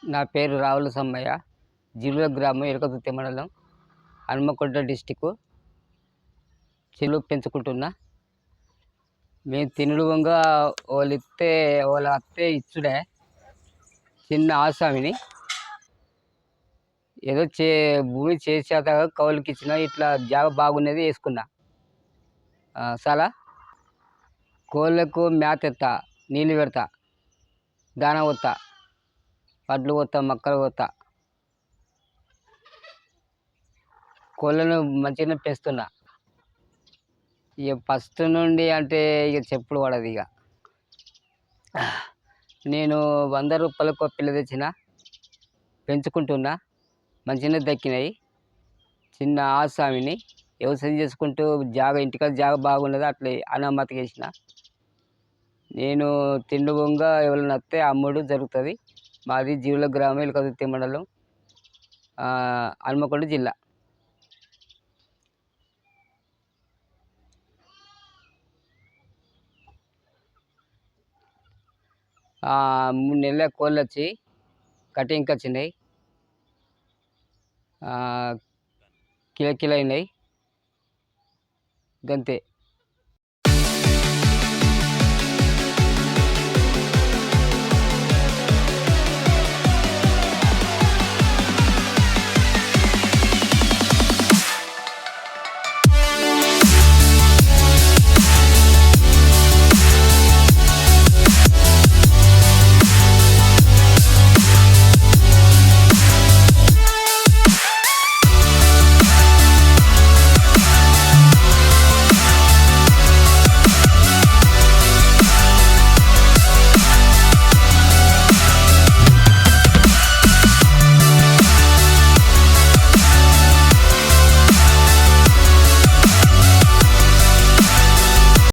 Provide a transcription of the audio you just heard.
నా పేరు రావుల సమ్మయ్య. జిల్లా గ్రామం, ఎలకతుర్తి మండలం, హన్మకొండ డిస్టికు. చెరువు పెంచుకుంటున్నా. మేము తినుడు వంగ వాళ్ళ అత్తే ఇచ్చుడే. చిన్న ఆసామిని ఏదో భూమి చేసేదాకా కౌలుకి ఇచ్చిన. ఇట్లా జాగ బాగున్నది వేసుకున్నా. చాలా కోళ్ళకు మేత ఎత్తా, నీళ్ళు పెడతా, దానా పోతా, వడ్లు పోతా, మొక్కలు పోతా. కోళ్ళను మంచిగానే పెంచుతున్నా. ఇక ఫస్ట్ నుండి అంటే ఇక చెప్పుడు పడదు. ఇక నేను 100 రూపాయలకు పిల్ల తెచ్చిన, పెంచుకుంటున్నా. మంచిగానే దక్కినాయి. చిన్న ఆసామిని వ్యవసాయం చేసుకుంటూ ఇంటికాడ జాగ బాగున్నది, అట్లా అనామతి చేసిన. నేను తిండి బొంగ ఎవరైనా వస్తే అమ్ముడు జరుగుతుంది. మాది జీవుల గ్రామం, ఎలకతుర్తి మండలం, హన్మకొండ జిల్లా. 3 నెలల కోళ్ళు వచ్చి కటింగ్కి వచ్చినాయి. కిల అయినాయి. గంతే.